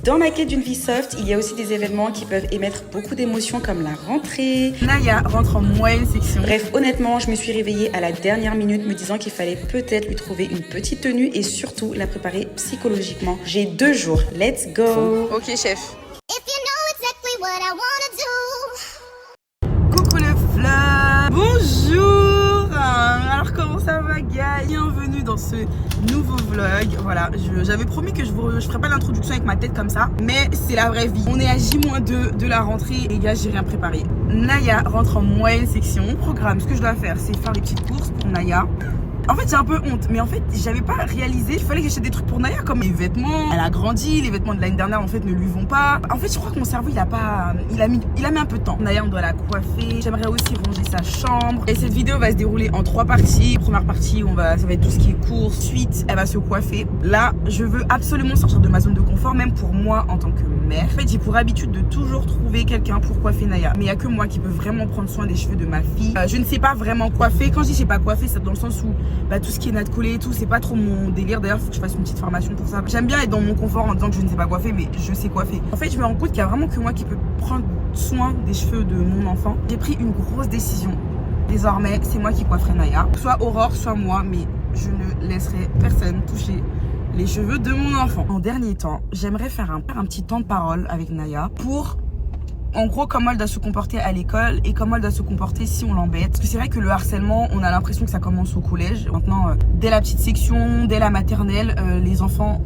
Dans ma quête d'une vie soft, il y a aussi des événements qui peuvent émettre beaucoup d'émotions comme la rentrée. Naya rentre en moyenne section. Bref, honnêtement, je me suis réveillée à la dernière minute me disant qu'il fallait peut-être lui trouver une petite tenue et surtout la préparer psychologiquement. J'ai 2 jours, let's go. Ok chef. If you know exactly what I wanna do. Coucou le vlog. Bonjour. Alors comment ça va gars? Bienvenue dans ce nouveau vlog. Voilà, j'avais promis que je ferais pas l'introduction avec ma tête comme ça, mais c'est la vraie vie. On est à J-2 de la rentrée et gars, j'ai rien préparé. Naya rentre en moyenne section. Programme, ce que je dois faire, c'est faire les petites courses pour Naya. En fait j'ai un peu honte, mais en fait j'avais pas réalisé qu'il fallait que j'achète des trucs pour Naya, comme les vêtements. Elle a grandi, les vêtements de l'année dernière en fait ne lui vont pas. En fait je crois que mon cerveau il a mis un peu de temps. Naya on doit la coiffer, j'aimerais aussi ranger sa chambre. Et cette vidéo va se dérouler en 3 parties. Première partie ça va être tout ce qui est course. Ensuite elle va se coiffer. Là je veux absolument sortir de ma zone de confort, même pour moi en tant que mère. En fait j'ai pour habitude de toujours trouver quelqu'un pour coiffer Naya, mais il y a que moi qui peux vraiment prendre soin des cheveux de ma fille. Je ne sais pas vraiment coiffer. Quand je dis je sais pas coiffer, c'est dans le sens où tout ce qui est natte collée et tout, c'est pas trop mon délire. D'ailleurs faut que je fasse une petite formation pour ça. J'aime bien être dans mon confort en disant que je ne sais pas coiffer, mais je sais coiffer. En fait je me rends compte qu'il y a vraiment que moi qui peux prendre soin des cheveux de mon enfant. J'ai pris une grosse décision. Désormais c'est moi qui coifferai Naya, soit Aurore soit moi, mais je ne laisserai personne toucher les cheveux de mon enfant. En dernier temps j'aimerais faire un petit temps de parole avec Naya pour en gros comment elle doit se comporter à l'école et comment elle doit se comporter si on l'embête. Parce que c'est vrai que le harcèlement, on a l'impression que ça commence au collège. Maintenant, dès la petite section, dès la maternelle, les enfants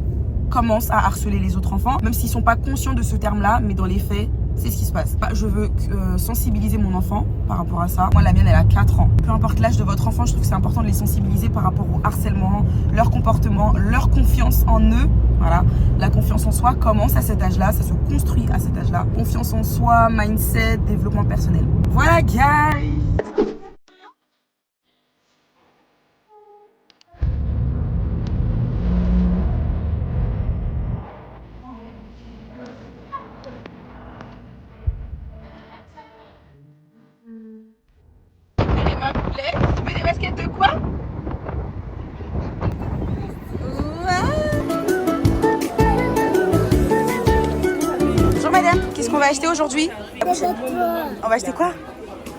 commencent à harceler les autres enfants. Même s'ils sont pas conscients de ce terme-là, mais dans les faits, c'est ce qui se passe. Je veux sensibiliser mon enfant par rapport à ça. Moi, la mienne, elle a 4 ans. Peu importe l'âge de votre enfant, je trouve que c'est important de les sensibiliser par rapport au harcèlement, leur comportement, leur confiance en eux. Voilà, la confiance en soi commence à cet âge-là, ça se construit à cet âge-là. Confiance en soi, mindset, développement personnel. Voilà, guys! Tu veux des baskets de quoi? Bonjour madame, qu'est-ce qu'on va acheter aujourd'hui? On va acheter quoi?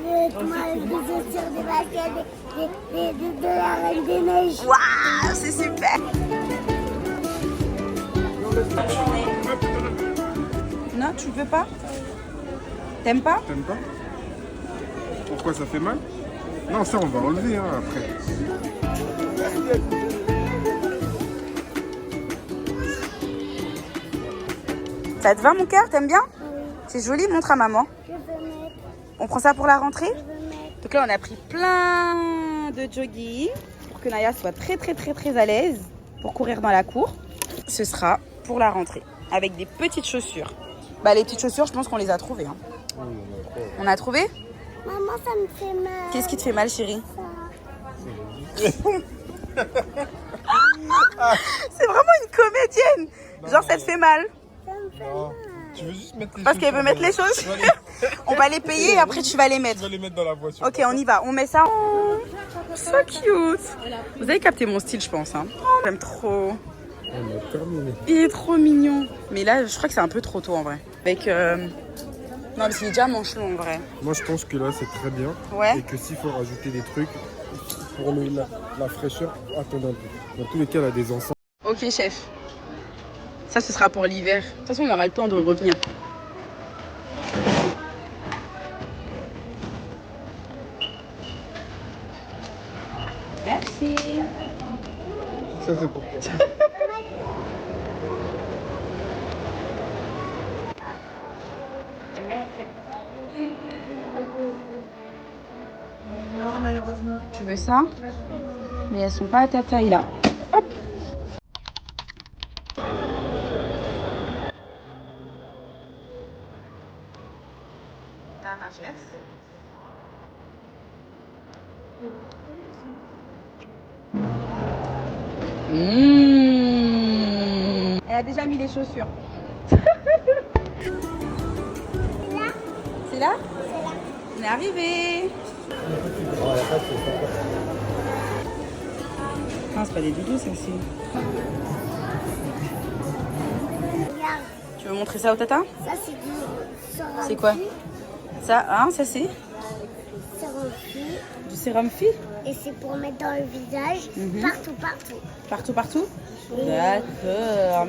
De la Reine des Neiges. Waouh, c'est super! Non, tu veux pas? T'aimes pas? T'aimes pas? Pourquoi ça fait mal? Non, ça on va enlever hein, après. Ça te va mon cœur? T'aimes bien? C'est joli, montre à maman. Je veux mettre. On prend ça pour la rentrée? Je veux mettre. Donc là on a pris plein de jogging pour que Naya soit très à l'aise pour courir dans la cour. Ce sera pour la rentrée avec des petites chaussures. Les petites chaussures je pense qu'on les a trouvées hein. On a trouvé? Maman, ça me fait mal. Qu'est-ce qui te fait mal chérie? Ça. C'est vraiment une comédienne. Genre ça te fait mal Ça me fait mal. Tu veux juste mettre les parce qu'elle veut mettre les choses. On va les payer et après tu vas les Tu mettre. vas les mettre dans la voiture. Ok, on y va, on met ça. Oh, so cute. Vous avez capté mon style, je pense. Hein. J'aime trop. On a terminé. Il est trop mignon. Mais là, je crois que c'est un peu trop tôt en vrai. Avec. Non, mais c'est déjà manche long en vrai. Moi je pense que là c'est très bien. Ouais. Et que s'il faut rajouter des trucs pour la fraîcheur, attendez un peu. Dans tous les cas, elle a des enfants. Ok, chef. Ça, ce sera pour l'hiver. De toute façon, on aura le temps de revenir. Merci. Ça c'est pour toi. Tu veux ça? Mais elles sont pas à ta taille là. Hop. Elle a déjà mis les chaussures. C'est là? On est arrivé. Non, c'est pas des doudous, ça c'est. Tu veux montrer ça au tata? Ça, c'est du sérum. C'est quoi? Ça, hein, ça c'est Sérum fille. du sérum fille? Et c'est pour mettre dans le visage, partout, partout. Partout, partout? Oui. D'accord.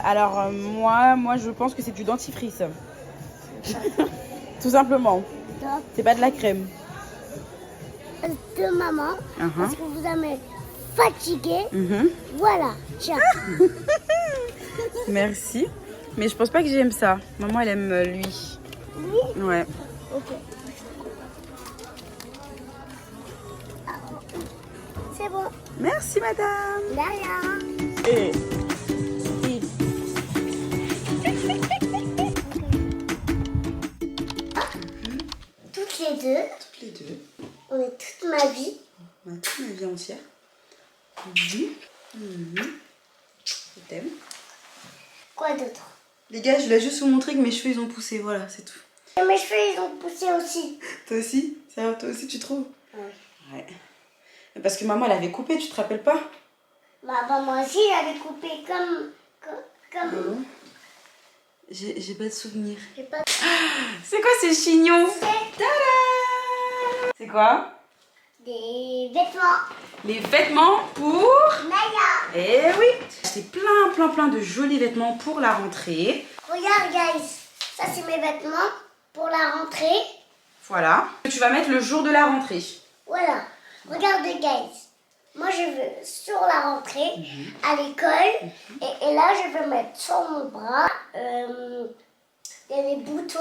Alors, moi, je pense que c'est du dentifrice. Tout simplement. Top. C'est pas de la crème. De maman, parce que vous avez fatigué. Voilà, tiens. Merci. Mais je pense pas que j'aime ça. Maman, elle aime lui. Oui. Ouais. Ok. C'est bon. Merci, madame. Là. Et... Toutes les deux, Toutes les deux. on est toute ma vie. Toute ma vie entière. Je t'aime. Quoi d'autre? Les gars, je voulais juste vous montrer que mes cheveux, ils ont poussé. Voilà, c'est tout. Et mes cheveux, ils ont poussé aussi. Toi aussi? Ça va, toi aussi, tu trouves? Oui. Ouais. Parce que maman, elle avait coupé, tu te rappelles pas? Bah, moi aussi, j'avais coupé comme... J'ai pas de souvenir. J'ai pas... C'est quoi ces chignons? C'est C'est quoi? des vêtements. Les vêtements pour... Naya. Eh oui! J'ai plein de jolis vêtements pour la rentrée. Regarde, guys. Ça, c'est mes vêtements pour la rentrée. Voilà. Tu vas mettre le jour de la rentrée. Voilà. Regardez, guys. Moi, je veux sur la rentrée, à l'école. Et là, je veux mettre sur mon bras. Il y a des boutons.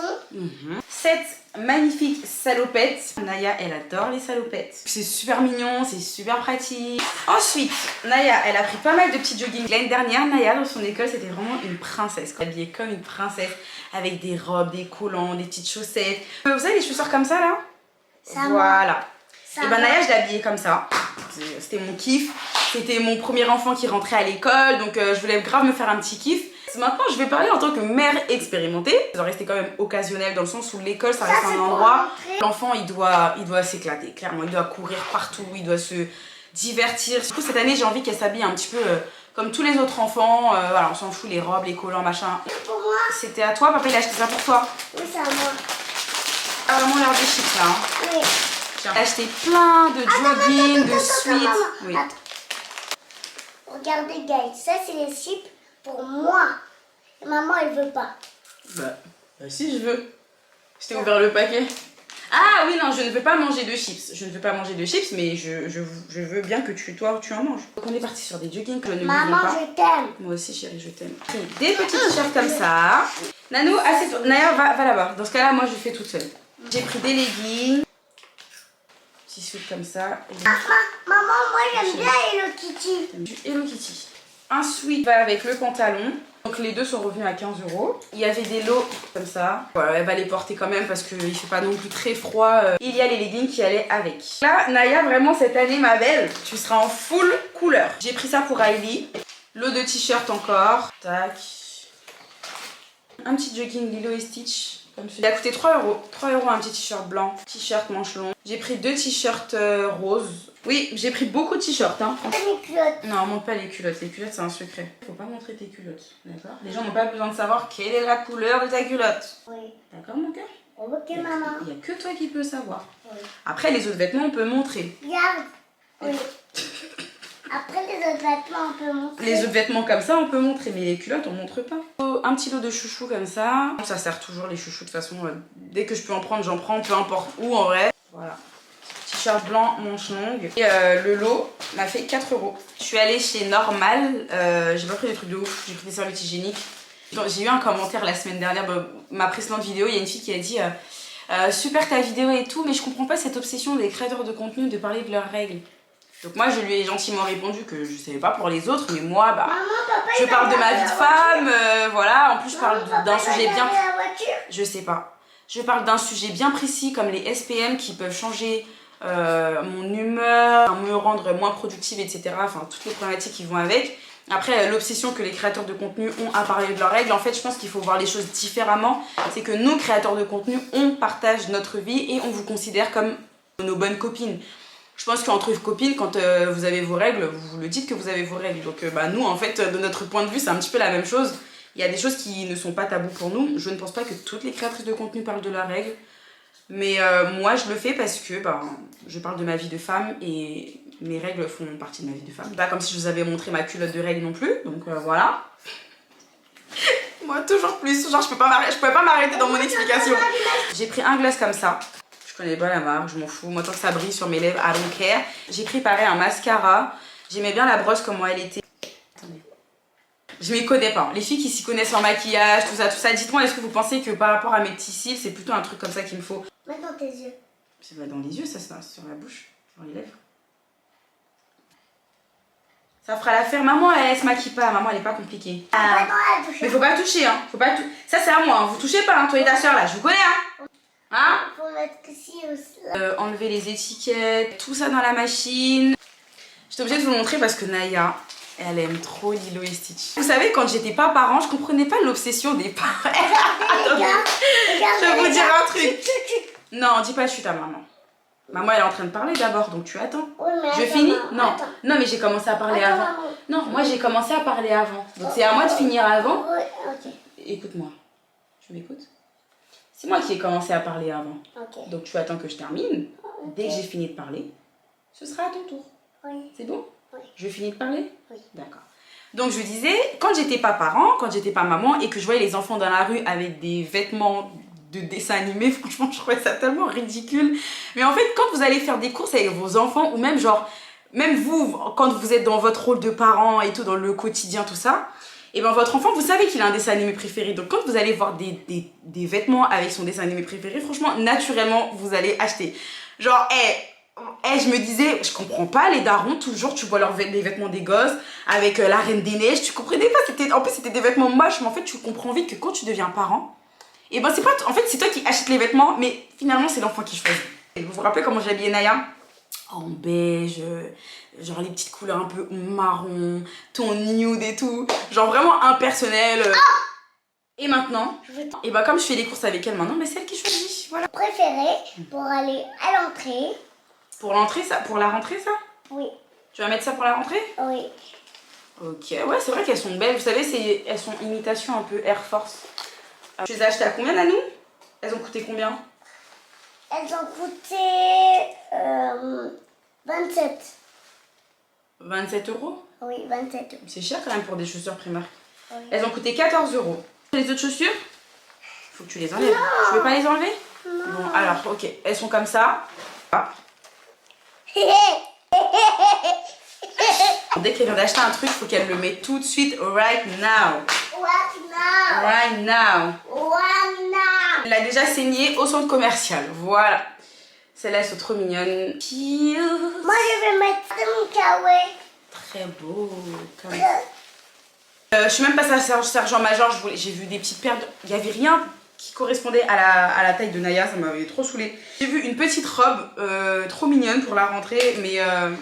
Cette magnifique salopette. Naya, elle adore les salopettes. C'est super mignon, c'est super pratique. Ensuite, Naya, elle a pris pas mal de petits joggings. L'année dernière, Naya, dans son école, c'était vraiment une princesse. Habillée comme une princesse, avec des robes, des collants, des petites chaussettes. Vous savez, les chaussures comme ça, là? Ça Voilà. Ça Et ben Naya, je l'ai habillée comme ça. C'était mon kiff. C'était mon premier enfant qui rentrait à l'école, donc je voulais grave me faire un petit kiff. Maintenant, je vais parler en tant que mère expérimentée. Ça doit rester quand même occasionnel dans le sens où l'école, ça reste un endroit. L'enfant, il doit s'éclater, clairement. Il doit courir partout, il doit se divertir. Du coup, cette année, j'ai envie qu'elle s'habille un petit peu comme tous les autres enfants. Voilà, on s'en fout, les robes, les collants, machin. pour moi. C'était à toi, papa, il a acheté ça pour toi. Oui, c'est à moi. Ah, vraiment l'air des chips, là. Hein. Oui. J'ai acheté plein de jogging, de sweats. Oui. Attends. Regardez, guys. Ça, c'est les chips pour moi. Et maman, elle veut pas. Bah si, je veux. Je t'ai ouvert le paquet. Ah oui, non, je ne veux pas manger de chips. Je ne veux pas manger de chips, mais je veux bien que tu en manges. Donc on est parti sur des joggings que ne Maman, pas. je t'aime. Moi aussi, chérie, je t'aime. Des petits t-shirts comme ça. Nanou, assieds-toi. Naya, va là-bas. Dans ce cas-là, moi, je fais toute seule. J'ai pris des leggings. Petit sweat comme ça. Maman, moi, j'aime bien Hello Kitty. Du Hello Kitty. Un sweat va avec le pantalon. Donc les deux sont revenus à 15 €. Il y avait des lots comme ça. Voilà, elle va les porter quand même parce qu'il fait pas non plus très froid. Il y a les leggings qui allaient avec. Là, Naya, vraiment cette année, ma belle, tu seras en full couleur. J'ai pris ça pour Hailey. Lot de t-shirts encore. Tac. Un petit jogging Lilo et Stitch. Comme celui. Il a coûté 3 €. 3 € un petit t-shirt blanc. T-shirt manche long. J'ai pris 2 t-shirts roses. Oui, j'ai pris beaucoup de t-shirts. Hein. Les culottes. Non, montre pas les culottes. Les culottes, c'est un secret. Faut pas montrer tes culottes. D'accord? Les gens n'ont pas besoin de savoir quelle est la couleur de ta culotte. Oui. D'accord, mon cœur? Ok, maman. Il n'y a que toi qui peux savoir. Oui. Après, les autres vêtements, on peut montrer. Regarde. Oui. Après, les autres vêtements, on peut montrer. Les autres vêtements comme ça, on peut montrer, mais les culottes, on montre pas. Un petit lot de chouchous comme ça. Ça sert toujours les chouchous de toute façon. Dès que je peux en prendre, j'en prends, peu importe où en vrai. Voilà. T-shirt blanc, manche longue. Et le lot m'a fait 4 €. Je suis allée chez Normal. J'ai pas pris des trucs de ouf. J'ai pris des serviettes hygiéniques. J'ai eu un commentaire la semaine dernière. Ma précédente vidéo, il y a une fille qui a dit super ta vidéo et tout, mais je comprends pas cette obsession des créateurs de contenu de parler de leurs règles. Donc moi je lui ai gentiment répondu que je savais pas pour les autres, mais moi bah Maman, papa, je parle de ma vie de femme, voilà. En plus je parle d'un papa, sujet il a bien. la voiture. Je sais pas. Je parle d'un sujet bien précis comme les SPM qui peuvent changer mon humeur, me rendre moins productive, etc. Enfin toutes les problématiques qui vont avec. Après l'obsession que les créateurs de contenu ont à parler de leurs règles, en fait je pense qu'il faut voir les choses différemment. C'est que nous créateurs de contenu, on partage notre vie et on vous considère comme nos bonnes copines. Je pense qu'entre copines, quand vous avez vos règles, vous le dites que vous avez vos règles. Donc nous, en fait, de notre point de vue, c'est un petit peu la même chose. Il Il y a des choses qui ne sont pas tabous pour nous. Je ne pense pas que toutes les créatrices de contenu parlent de leurs règles. Mais moi, je le fais parce que je parle de ma vie de femme et mes règles font partie de ma vie de femme. Pas comme si je vous avais montré ma culotte de règles non plus. Donc voilà. Moi, toujours plus. Genre, je pouvais pas m'arrêter dans mon explication. J'ai pris un gloss comme ça. Je connais pas la marque, je m'en fous. Moi, tant que ça brille sur mes lèvres, I don't care. J'ai pris pareil un mascara. J'aimais bien la brosse comment elle était. Attendez. Je m'y connais pas. Les filles qui s'y connaissent en maquillage, tout ça. Dites-moi, est-ce que vous pensez que par rapport à mes petits cils, c'est plutôt un truc comme ça qu'il me faut? Mets dans tes yeux. C'est pas dans les yeux, ça, c'est sur la bouche, sur les lèvres. Ça fera l'affaire. Maman, elle se maquille pas. Maman, elle est pas compliquée. Pas dans la bouche. Mais faut pas toucher, hein. Faut pas ça, c'est à moi. Hein. Vous touchez pas, hein. Toi et ta soeur, là. Je vous connais, hein. Hein? Faut mettre que si aussi. Enlever les étiquettes, tout ça dans la machine. J'étais obligée de vous montrer parce que Naya, elle aime trop Lilo et Stitch. Vous savez, quand j'étais pas parent, je comprenais pas l'obsession des parents. Attendez, je vais vous dire un truc. Non, dis pas chut à maman. Maman, elle est en train de parler d'abord, donc tu attends. Oui, mais je attends, finis? maman, Non. attends. Non, mais j'ai commencé à parler Attends, avant. maman. Non, moi j'ai commencé à parler avant. Donc c'est à moi de finir avant. Oui, ok. Écoute-moi. Tu m'écoutes? C'est moi qui ai commencé à parler avant. Ok. Donc tu attends que je termine. Ok. Dès que j'ai fini de parler, ce sera à ton tour. Oui. C'est bon? Oui. Je finis de parler? Oui. D'accord. Donc je disais, quand j'étais pas parent, quand j'étais pas maman et que je voyais les enfants dans la rue avec des vêtements de dessin animé, franchement je trouvais ça tellement ridicule. Mais en fait, quand vous allez faire des courses avec vos enfants ou même genre, même vous, quand vous êtes dans votre rôle de parent et tout, dans le quotidien, tout ça, et ben votre enfant, vous savez qu'il a un dessin animé préféré. Donc quand vous allez voir des vêtements avec son dessin animé préféré, franchement, naturellement, vous allez acheter. Genre, je me disais, je comprends pas, les darons, toujours, tu vois les vêtements des gosses avec la Reine des Neiges, tu comprenais pas, en plus c'était des vêtements moches, mais en fait tu comprends vite que quand tu deviens parent, et ben c'est pas, en fait c'est toi qui achètes les vêtements, mais finalement c'est l'enfant qui choisit. Et vous vous rappelez comment j'ai habillé Naya? En beige, genre les petites couleurs un peu marron, ton nude et tout, genre vraiment impersonnel. Et maintenant, et ben comme je fais les courses avec elle maintenant, mais c'est elle qui choisit, voilà. Préféré pour aller à l'entrée. Pour l'entrée, ça, pour la rentrée, ça? Oui. Tu vas mettre ça pour la rentrée? Oui. Ok, ouais, c'est vrai qu'elles sont belles. Vous savez, elles sont imitation un peu Air Force. Tu les as achetées à combien, Nanou? Elles ont coûté combien? Elles ont coûté 27. 27 euros? Oui, 27 euros. C'est cher quand même pour des chaussures Primark. Oui. Elles ont coûté 14 euros. Les autres chaussures? Faut que tu les enlèves. Tu veux pas les enlever? Non. Bon, alors, ok. Elles sont comme ça. Ah. Dès qu'elle vient d'acheter un truc, il faut qu'elle le mette tout de suite, right now. What now? Right now. What now? Elle l'a déjà saignée au centre commercial. Voilà. Celles-là, elles sont trop mignonnes. Moi, je vais mettre mon kawaii. Très beau. Comme... je suis même passée à Sergent-Major. J'ai vu des petites paires. Il n'y avait rien qui correspondait à la taille de Naya. Ça m'avait trop saoulée. J'ai vu une petite robe trop mignonne pour la rentrée. Mais Maman,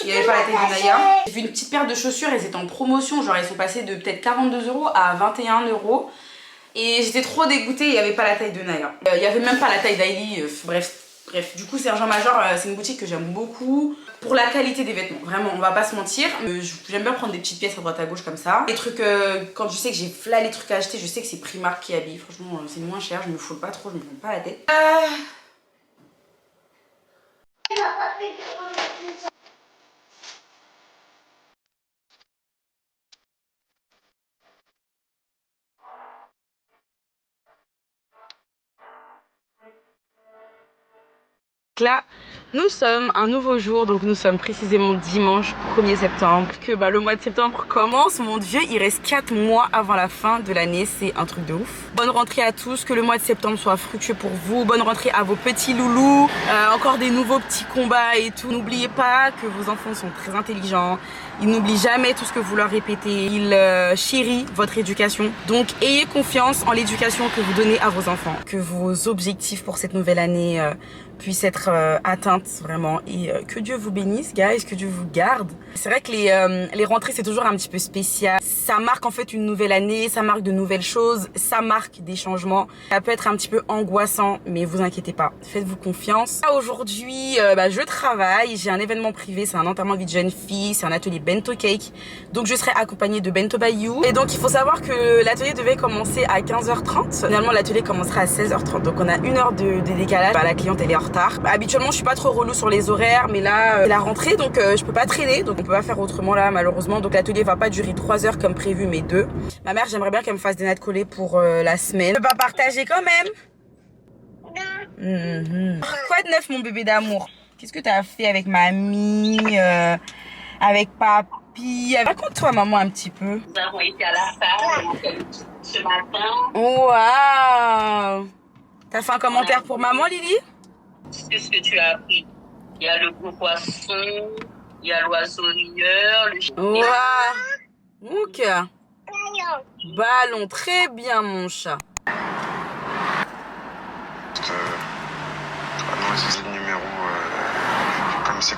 il n'y avait pas la taille de Naya. J'ai vu une petite paire de chaussures. Elles étaient en promotion. Genre, elles sont passées de peut-être 42 euros à 21 euros. Et j'étais trop dégoûtée. Il n'y avait pas la taille de Naya. Il n'y avait même pas la taille d'Ailey. Bref, du coup, Sergent-Major, c'est une boutique que j'aime beaucoup. Pour la qualité des vêtements, vraiment, on va pas se mentir. J'aime bien prendre des petites pièces à droite à gauche comme ça. Les trucs, quand je sais que j'ai là les trucs à acheter, je sais que c'est Primark qui habille. Franchement, c'est moins cher, je me foule pas trop, je me prends pas la tête. Là, nous sommes un nouveau jour, donc nous sommes précisément dimanche 1er septembre. Que le mois de septembre commence, mon Dieu, il reste 4 mois avant la fin de l'année, c'est un truc de ouf. Bonne rentrée à tous, que le mois de septembre soit fructueux pour vous, bonne rentrée à vos petits loulous, encore des nouveaux petits combats et tout. N'oubliez pas que vos enfants sont très intelligents, ils n'oublient jamais tout ce que vous leur répétez, ils chérissent votre éducation. Donc ayez confiance en l'éducation que vous donnez à vos enfants, que vos objectifs pour cette nouvelle année puissent être atteints contente vraiment et que Dieu vous bénisse guys, que Dieu vous garde. C'est vrai que les rentrées c'est toujours un petit peu spécial. Ça marque en fait une nouvelle année, ça marque de nouvelles choses, ça marque des changements. Ça peut être un petit peu angoissant mais vous inquiétez pas, faites-vous confiance. Aujourd'hui je travaille, j'ai un événement privé, c'est un enterrement de vie de jeune fille, c'est un atelier bento cake. Donc je serai accompagnée de Bento by You. Et donc il faut savoir que l'atelier devait commencer à 15h30. Finalement l'atelier commencera à 16h30. Donc on a 1 heure de décalage. La cliente elle est en retard. Habituellement je suis pas trop relou sur les horaires, mais là la rentrée donc je peux pas traîner. Donc on peut pas faire autrement là malheureusement. Donc l'atelier va pas durer 3 heures comme prévu mais 2. Ma mère j'aimerais bien qu'elle me fasse des nattes collées pour la semaine. Je peux pas partager quand même. Quoi de neuf mon bébé d'amour? Qu'est-ce que t'as fait avec mamie, avec papy? Raconte-toi maman un petit peu. Nous avons été à la salle ce matin. Waouh! T'as fait un commentaire pour maman Lily? Qu'est-ce que tu as appris? Il y a le gros poisson, il y a l'oiseau rieur, le chien. Waouh! Ok. Ballon, très bien mon chat. Analyser le numéro comme c'est.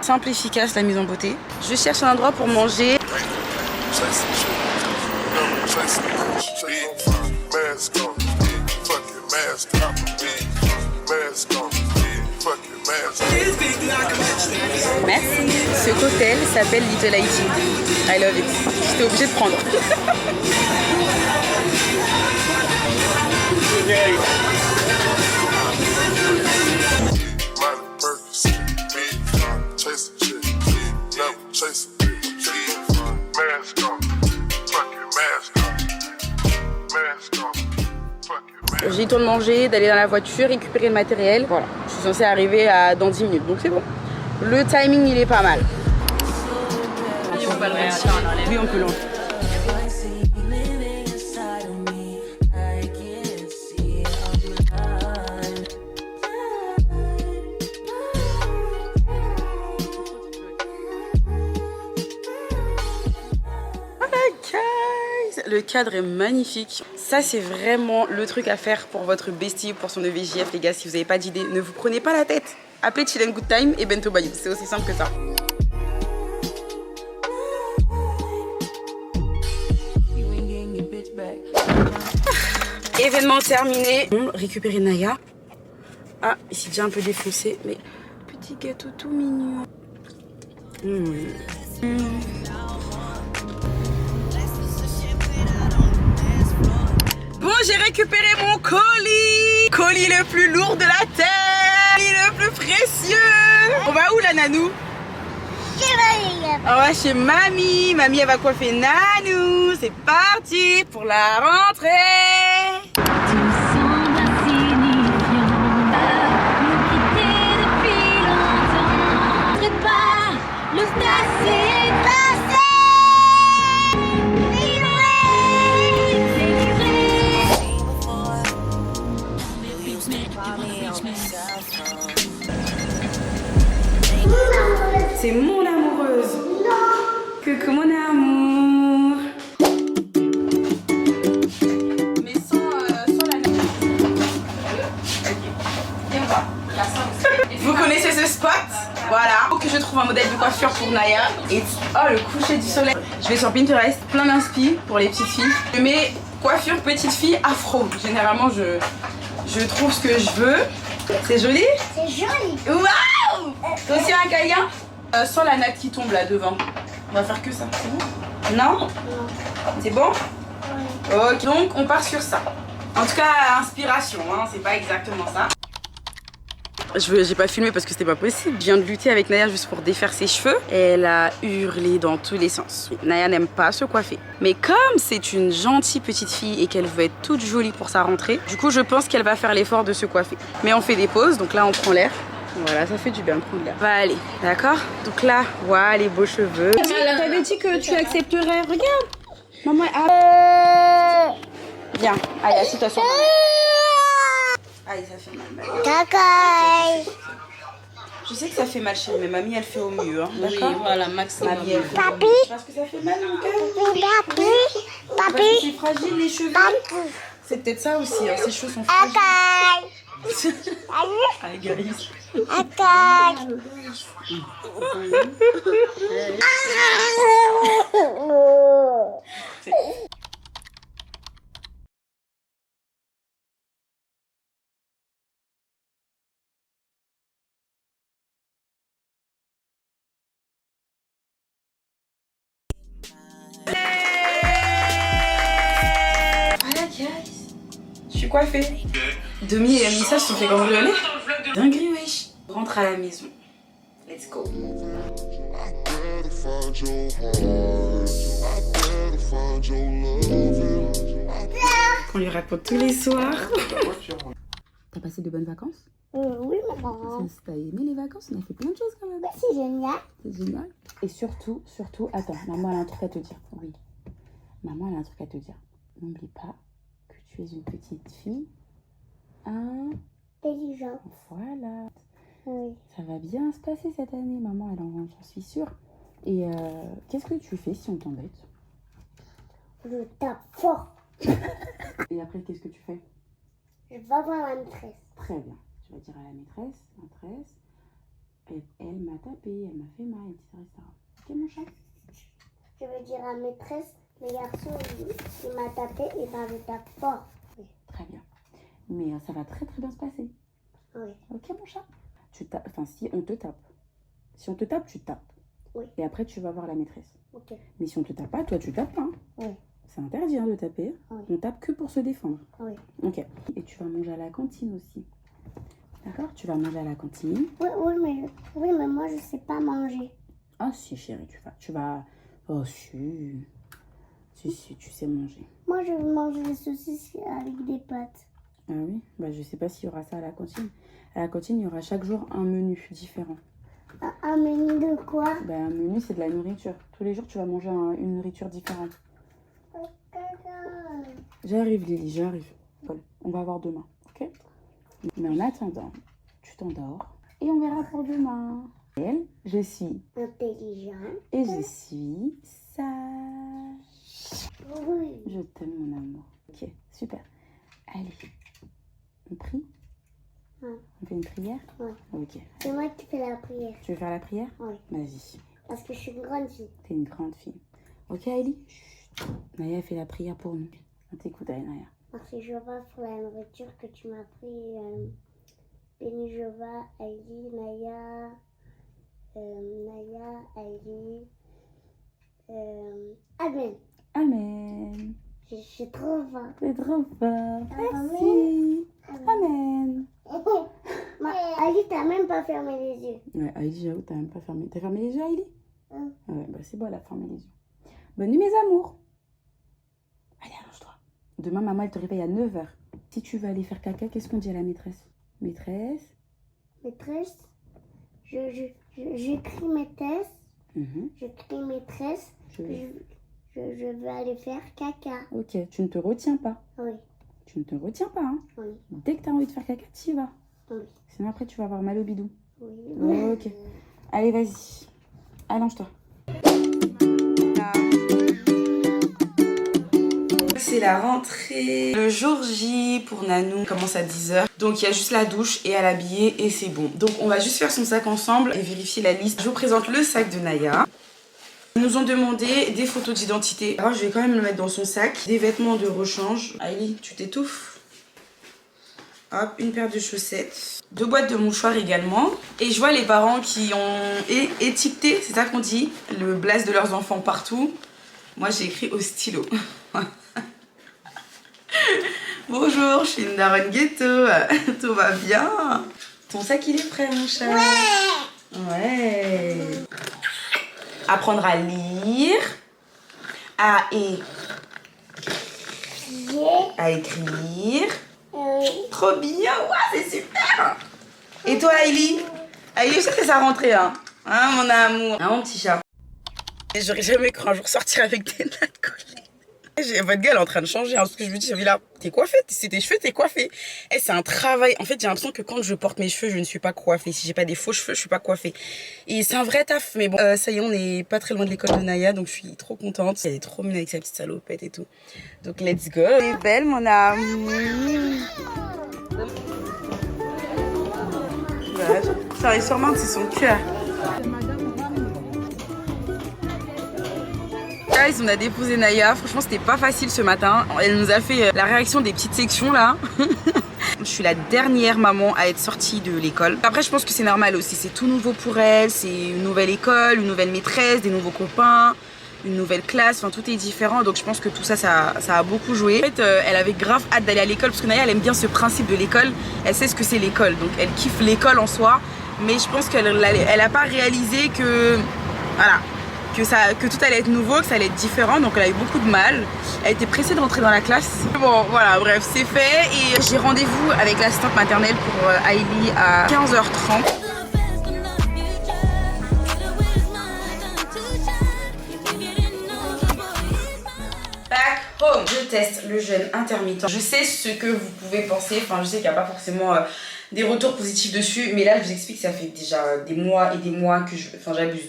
Simple, efficace la mise en beauté. Je cherche un endroit pour manger. Merci. Ce cocktail s'appelle Little Haiti. I love it. J'étais obligée de prendre. J'ai eu le temps de manger, d'aller dans la voiture, récupérer le matériel. Voilà, je suis censée arriver dans 10 minutes, donc c'est bon. Le timing, il est pas mal. Oui, on peut l'enlever. Oui, on peut l'enlever. Le cadre est magnifique. Ça, c'est vraiment le truc à faire pour votre bestie, pour son EVJF, les gars. Si vous n'avez pas d'idée, ne vous prenez pas la tête. Appelez Chill and Good Time et Bento by You. C'est aussi simple que ça. Événement terminé. On récupérer Naya. Ah, il s'est déjà un peu défoncé, mais petit gâteau tout mignon. Bon, j'ai récupéré mon colis. Colis le plus lourd de la terre. Colis le plus précieux. On va où la nanou? On va chez mamie. Mamie, elle va coiffer Nanou. C'est parti pour la rentrée. C'est mon amoureuse. Coucou mon amour. Mais sans la neige. Viens voir. Vous connaissez ce spot? Voilà. Faut que je trouve un modèle de coiffure pour Naya. Et oh, le coucher du soleil. Je vais sur Pinterest, plein d'inspi pour les petites filles. Je mets coiffure petite fille afro. Généralement, je trouve ce que je veux. C'est joli? C'est joli. Waouh! T'as aussi un caïen? Sans la natte qui tombe là devant. On va faire que ça, c'est bon? Non? C'est bon? Ok, donc on part sur ça. En tout cas, inspiration, hein, c'est pas exactement ça. J'ai pas filmé parce que c'était pas possible. Je viens de lutter avec Naya juste pour défaire ses cheveux. Elle a hurlé dans tous les sens. Naya n'aime pas se coiffer. Mais comme c'est une gentille petite fille et qu'elle veut être toute jolie pour sa rentrée, du coup je pense qu'elle va faire l'effort de se coiffer. Mais on fait des pauses, donc là on prend l'air. Voilà, ça fait du bien de prendre l'air. Va aller, d'accord? Donc là, voilà les beaux cheveux. T'avais dit que tu accepterais. Regarde, maman. Viens, allez, assieds-toi sur moi. Aïe, ça fait mal. Cacaille. Je sais que ça fait mal chérie, mais mamie elle fait au mieux, hein, d'accord? Oui, voilà, maximum. Mamie, elle fait au Papi. mieux. Parce que ça fait mal mon cœur. Papi. Parce que c'est fragile les cheveux. C'est peut-être ça aussi, hein, ces cheveux sont fragiles. Allez, guys. Voilà, guys. Je suis coiffée. Demi et Anissa se sont fait cambrioler. Dinguerie, wesh. On rentre à la maison. Let's go. Qu'on lui raconte tous les soirs. T'as passé de bonnes vacances? Oui, maman. T'as aimé les vacances? On a fait plein de choses quand même. Bah, c'est génial. C'est génial. Et surtout, attends, maman elle a un truc à te dire. Oui. Maman elle a un truc à te dire. N'oublie pas que tu es une petite fille. Intelligent. Voilà. Oui. Ça va bien se passer cette année, maman, j'en suis sûre. Et qu'est-ce que tu fais si on t'embête? Je tape fort. Et après, qu'est-ce que tu fais? Je vais voir la maîtresse. Très bien. Tu vas dire à la maîtresse, elle m'a tapé, elle m'a fait mal, etc. Ok, mon chat? Je vais dire à la maîtresse, le garçon, il m'a tapé et ben je tape fort. Oui. Très bien. Mais ça va très très bien se passer. Oui. Ok, mon chat? Enfin, si on te tape. Si on te tape, tu tapes. Oui. Et après, tu vas voir la maîtresse. Ok. Mais si on te tape pas, toi, tu tapes pas. Hein. Oui. C'est interdit hein, de taper. Oui. On tape que pour se défendre. Oui. Ok. Et tu vas manger à la cantine aussi. D'accord? Tu vas manger à la cantine. Oui, mais moi, je sais pas manger. Ah si, chérie, tu vas... Oh, si. Si, tu sais manger. Moi, je mange des saucisses avec des pâtes. Ah oui? Bah, je sais pas s'il y aura ça à la cantine. À la cantine, il y aura chaque jour un menu différent. Un menu de quoi? Bah, un menu, c'est de la nourriture. Tous les jours, tu vas manger une nourriture différente. J'arrive, Lily, j'arrive. Voilà. On va voir demain, ok? Mais en attendant, tu t'endors et on verra pour demain. Elle, je suis Intelligent. et je suis sage. Oui. Je t'aime, mon amour. Ok, super. Allez, on prie? Ouais. On fait une prière? Ouais. Ok. C'est moi qui fais la prière. Tu veux faire la prière? Oui. Vas-y. Parce que je suis une grande fille. T'es une grande fille. Ok, Aïli? Chut. Naya fait la prière pour nous. On t'écoute, Naya. Merci Jéhovah pour la nourriture que tu m'as pris. Béni Jéhovah, Aïli, Naya, Aïli. Amen. Amen. Je suis trop fort. T'es trop fort. Amen. Merci. Amen. Aïli, t'as même pas fermé les yeux. Ouais, Aïli, j'avoue, t'as même pas fermé. T'as fermé les yeux, Aïli? Hein. Ouais, bah c'est bon, elle a fermé les yeux. Bonne nuit, mes amours. Allez, allonge-toi. Demain, maman, elle te réveille à 9h. Si tu veux aller faire caca, qu'est-ce qu'on dit à la maîtresse? Maîtresse? Maîtresse, j'écris maîtresse. J'écris maîtresse. Je veux aller faire caca. Ok, tu ne te retiens pas. Oui. Tu ne te retiens pas, hein? Oui. Dès que tu as envie de faire caca, tu y vas. Oui. Sinon, après, tu vas avoir mal au bidou. Oui. Ok. Allez, vas-y. Allonge-toi. C'est la rentrée. Le jour J pour Nanou commence à 10h. Donc il y a juste la douche et à l'habiller et c'est bon. Donc on va juste faire son sac ensemble et vérifier la liste. Je vous présente le sac de Naya. Ils nous ont demandé des photos d'identité. Alors je vais quand même le mettre dans son sac. Des vêtements de rechange. Aïli, tu t'étouffes. Hop, une paire de chaussettes. 2 boîtes de mouchoirs également. Et je vois les parents qui ont étiqueté, c'est ça qu'on dit, le blaze de leurs enfants partout. Moi j'ai écrit au stylo. Bonjour, je suis une daronne ghetto. Tout va bien? Ton sac il est prêt, mon chat? Ouais. Apprendre à lire, à écrire. Trop bien, ouais, c'est super. Et toi, Aïli? Aïli aussi c'est sa rentrée, hein, mon amour. Hein, mon petit chat? Et j'aurais jamais cru un jour sortir avec des nattes collées. Votre gueule est en train de changer, hein, ce que je me dis, j'ai vu là, t'es coiffée, c'est tes cheveux, t'es coiffée. Et c'est un travail. En fait, j'ai l'impression que quand je porte mes cheveux, je ne suis pas coiffée. Si j'ai pas des faux cheveux, je suis pas coiffée. Et c'est un vrai taf. Mais bon, ça y est, on est pas très loin de l'école de Naya, donc je suis trop contente. Elle est trop mignonne avec sa petite salopette et tout. Donc let's go. Elle est belle, mon amour. Ça est sûrement, c'est son cœur. On a déposé Naya, franchement c'était pas facile ce matin. Elle nous a fait la réaction des petites sections là. Je suis la dernière maman à être sortie de l'école. Après je pense que c'est normal aussi, c'est tout nouveau pour elle, c'est une nouvelle école, une nouvelle maîtresse, des nouveaux copains, une nouvelle classe, enfin tout est différent, donc je pense que tout ça, ça a beaucoup joué. En fait elle avait grave hâte d'aller à l'école parce que Naya elle aime bien ce principe de l'école, elle sait ce que c'est l'école, donc elle kiffe l'école en soi, mais je pense qu'elle a pas réalisé que, voilà, que tout allait être nouveau, que ça allait être différent, donc elle a eu beaucoup de mal. Elle était pressée de rentrer dans la classe. Bon voilà, bref, c'est fait et j'ai rendez-vous avec l'assistante maternelle pour Hailey à 15h30. Back home. Je teste le jeûne intermittent. Je sais ce que vous pouvez penser, enfin je sais qu'il n'y a pas forcément des retours positifs dessus, mais là je vous explique, ça fait déjà des mois et des mois que j'abuse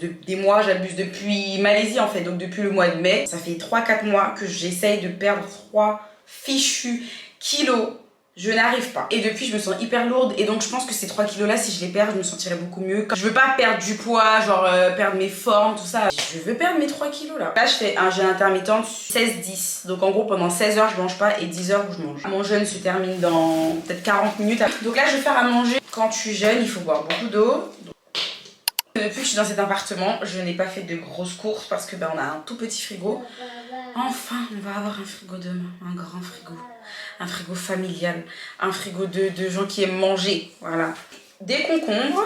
depuis Malaisie en fait, donc depuis le mois de mai. Ça fait 3-4 mois que j'essaye de perdre 3 fichus kilos. Je n'arrive pas. Et depuis, je me sens hyper lourde. Et donc, je pense que ces 3 kilos là, si je les perds, je me sentirais beaucoup mieux. Je veux pas perdre du poids, genre perdre mes formes, tout ça. Je veux perdre mes 3 kilos là. Là, je fais un jeûne intermittent 16-10. Donc, en gros, pendant 16 heures, je mange pas et 10 heures où je mange. Mon jeûne se termine dans peut-être 40 minutes. Donc là, je vais faire à manger. Quand tu jeûnes, il faut boire beaucoup d'eau. Depuis que je suis dans cet appartement, je n'ai pas fait de grosses courses parce que on a un tout petit frigo. Enfin, on va avoir un frigo demain, un grand frigo. Un frigo familial, un frigo de gens qui aiment manger, voilà. Des concombres,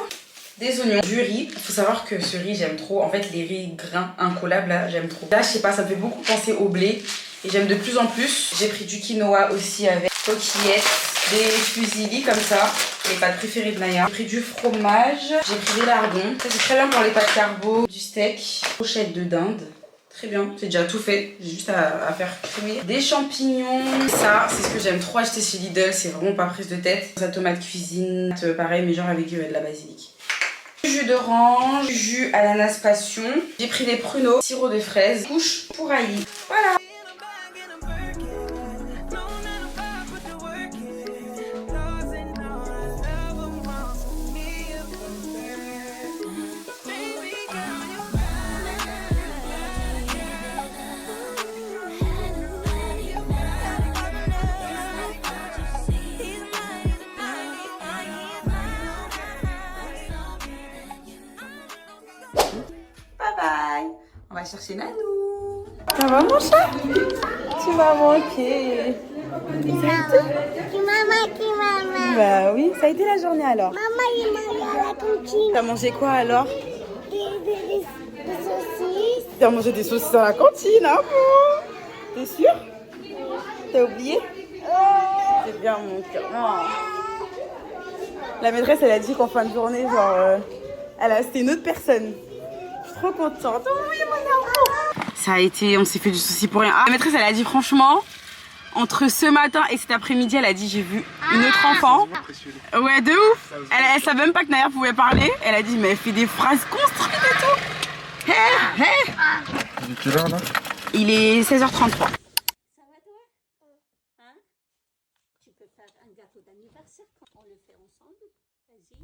des oignons, du riz. Il faut savoir que ce riz, j'aime trop. En fait, les riz grains incollables, là, j'aime trop. Là, je sais pas, ça me fait beaucoup penser au blé. Et j'aime de plus en plus. J'ai pris du quinoa aussi avec coquillettes, des fusilli comme ça. Les pâtes préférées de Naya. J'ai pris du fromage, j'ai pris des lardons. Ça, c'est très bien pour les pâtes carbo. Du steak, brochette de dinde. Très bien, c'est déjà tout fait, j'ai juste à faire cuire. Des champignons, ça c'est ce que j'aime trop acheter chez Lidl, c'est vraiment pas prise de tête. Sa tomate cuisine, pareil mais genre avec de la basilic. Du jus d'orange, jus ananas passion. J'ai pris des pruneaux, sirop de fraise, couche pour Hailey. Voilà. On va chercher Nanou. Ça va mon chat? Tu m'as manqué. Tu m'as manqué, maman. Bah oui, ça a été la journée alors. Maman, il m'a mis à la cantine. T'as mangé quoi alors? Des saucisses. T'as mangé des saucisses à la cantine, hein? T'es sûr? T'as oublié? C'est bien mon cœur. La maîtresse elle a dit qu'en fin de journée, genre, c'était une autre personne. Trop contente. Oh oui, mon amour. Ça a été, on s'est fait du souci pour rien. La maîtresse elle a dit franchement, entre ce matin et cet après-midi, elle a dit j'ai vu une autre enfant. Ouais, de ouf. Elle savait même pas que Naya pouvait parler. Elle a dit mais elle fait des phrases construites et tout. Hey, hey. Il est quelle heure là? Il est 16h33. Ça va toi? Hein? Tu peux faire un gâteau d'anniversaire quand on le fait ensemble. Vas-y.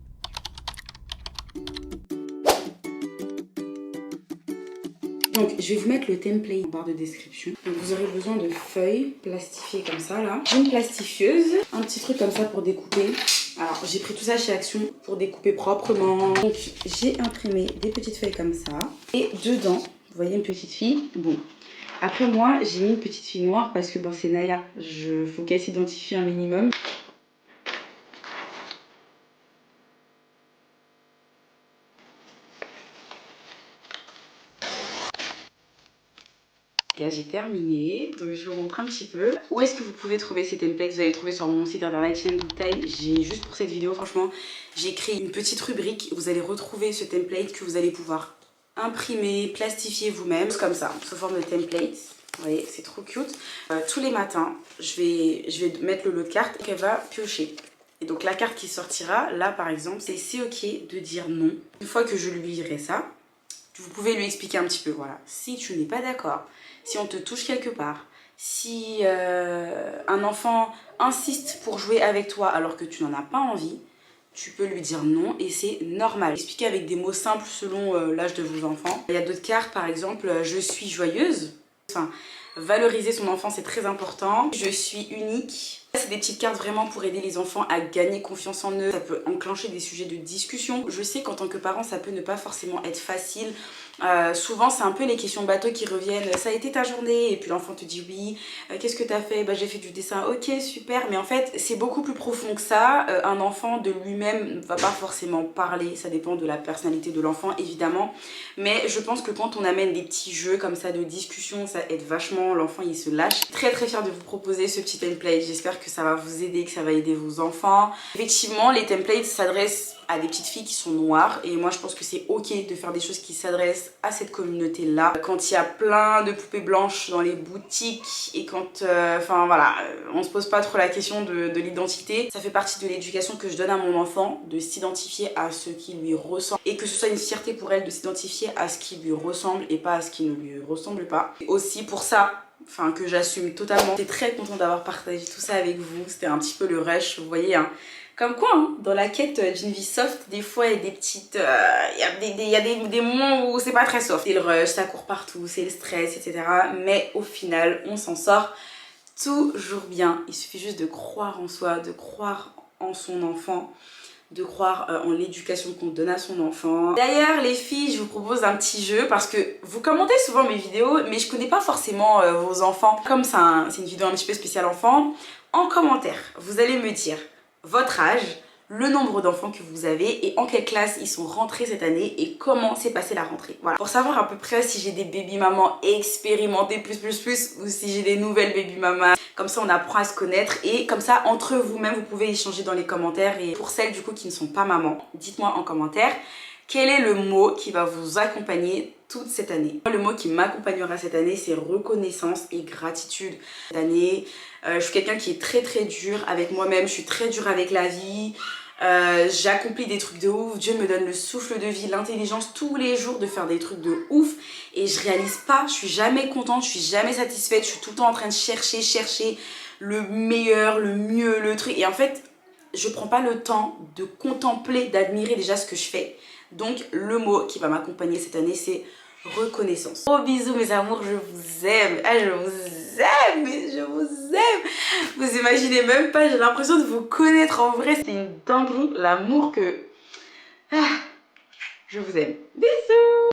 Donc je vais vous mettre le template en barre de description. Donc vous aurez besoin de feuilles plastifiées comme ça là. Une plastifieuse, un petit truc comme ça pour découper. Alors j'ai pris tout ça chez Action pour découper proprement. Donc j'ai imprimé des petites feuilles comme ça. Et dedans, vous voyez une petite fille. Bon, après moi j'ai mis une petite fille noire parce que bon c'est Naya. Faut qu'elle s'identifie un minimum. J'ai terminé, donc je vous montre un petit peu. Où est-ce que vous pouvez trouver ces templates? Vous allez les trouver sur mon site internet Chaîne Bouteille. J'ai juste pour cette vidéo, franchement, j'ai créé une petite rubrique. Vous allez retrouver ce template que vous allez pouvoir imprimer, plastifier vous-même, comme ça, sous forme de template. Vous voyez, c'est trop cute. Tous les matins, je vais mettre le lot de cartes qu'elle va piocher. Et donc la carte qui sortira, là par exemple, c'est ok de dire non. Une fois que je lui lirai ça, vous pouvez lui expliquer un petit peu, voilà. Si tu n'es pas d'accord, si on te touche quelque part, si un enfant insiste pour jouer avec toi alors que tu n'en as pas envie, tu peux lui dire non et c'est normal. Expliquer avec des mots simples selon l'âge de vos enfants. Il y a d'autres cartes, par exemple, je suis joyeuse. Enfin, valoriser son enfant, c'est très important. Je suis unique. C'est des petites cartes vraiment pour aider les enfants à gagner confiance en eux. Ça peut enclencher des sujets de discussion. Je sais qu'en tant que parent, ça peut ne pas forcément être facile. Souvent, c'est un peu les questions bateau qui reviennent. Ça a été ta journée? Et puis l'enfant te dit oui. Qu'est-ce que t'as fait? Bah, j'ai fait du dessin. Ok, super. Mais en fait, c'est beaucoup plus profond que ça. Un enfant de lui-même ne va pas forcément parler. Ça dépend de la personnalité de l'enfant, évidemment. Mais je pense que quand on amène des petits jeux comme ça de discussion, ça aide vachement. L'enfant, il se lâche. Très très fière de vous proposer ce petit template. J'espère que ça va vous aider, que ça va aider vos enfants. Effectivement, les templates s'adressent à des petites filles qui sont noires et moi je pense que c'est ok de faire des choses qui s'adressent à cette communauté là. Quand il y a plein de poupées blanches dans les boutiques et quand enfin voilà, on se pose pas trop la question de l'identité, ça fait partie de l'éducation que je donne à mon enfant, de s'identifier à ce qui lui ressemble et que ce soit une fierté pour elle de s'identifier à ce qui lui ressemble et pas à ce qui ne lui ressemble pas. Et aussi pour ça, enfin que j'assume totalement. J'étais très contente d'avoir partagé tout ça avec vous, c'était un petit peu le rush, vous voyez hein. Comme quoi, hein, dans la quête d'une vie soft, des fois il y a des petites... Il y a des moments où c'est pas très soft. C'est le rush, ça court partout, c'est le stress, etc. Mais au final, on s'en sort toujours bien. Il suffit juste de croire en soi, de croire en son enfant, de croire en l'éducation qu'on donne à son enfant. D'ailleurs les filles, je vous propose un petit jeu parce que vous commentez souvent mes vidéos mais je connais pas forcément vos enfants. Comme c'est une vidéo un petit peu spéciale enfant, en commentaire, vous allez me dire votre âge, le nombre d'enfants que vous avez et en quelle classe ils sont rentrés cette année et comment s'est passée la rentrée. Voilà. Pour savoir à peu près si j'ai des baby mamans expérimentées plus ou si j'ai des nouvelles baby mamas. Comme ça on apprend à se connaître et comme ça entre vous-même vous pouvez échanger dans les commentaires. Et pour celles du coup qui ne sont pas mamans, dites-moi en commentaire quel est le mot qui va vous accompagner toute cette année. Le mot qui m'accompagnera cette année c'est reconnaissance et gratitude. Cette année je suis quelqu'un qui est très très dur avec moi-même, je suis très dure avec la vie. J'accomplis des trucs de ouf, Dieu me donne le souffle de vie, l'intelligence tous les jours de faire des trucs de ouf et je réalise pas, je suis jamais contente, je suis jamais satisfaite, je suis tout le temps en train de chercher le meilleur, le mieux, le truc et en fait je prends pas le temps de contempler, d'admirer déjà ce que je fais. Donc le mot qui va m'accompagner cette année c'est reconnaissance. Gros bisous mes amours, je vous aime. Ah, je vous aime, mais je vous aime. Vous imaginez même pas, j'ai l'impression de vous connaître en vrai. C'est une dinguerie, l'amour que... Ah, je vous aime. Bisous.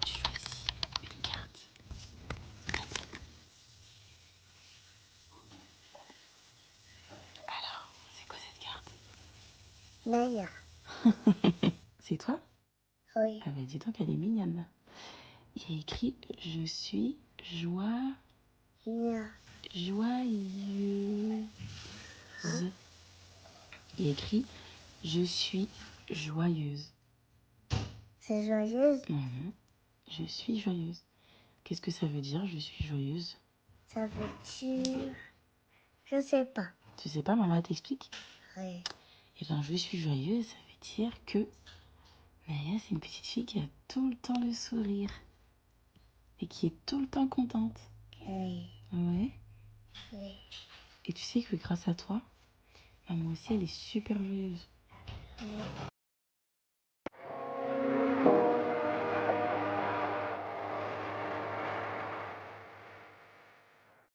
Tu choisis une carte. Alors, c'est quoi cette carte? Naya. C'est toi? Oui. Ah bah dis donc, elle est mignonne. Il y a écrit « Je suis joyeuse ». Il y a écrit « Je suis joyeuse ». C'est joyeuse? Je suis joyeuse. Qu'est-ce que ça veut dire, je suis joyeuse? Ça veut dire... Je sais pas. Tu sais pas, maman t'explique? Oui. Eh bien, je suis joyeuse, ça veut dire que Naya, c'est une petite fille qui a tout le temps le sourire. Et qui est tout le temps contente. Oui. Ouais. Oui. Et tu sais que grâce à toi, maman aussi, elle est super joyeuse. Oui.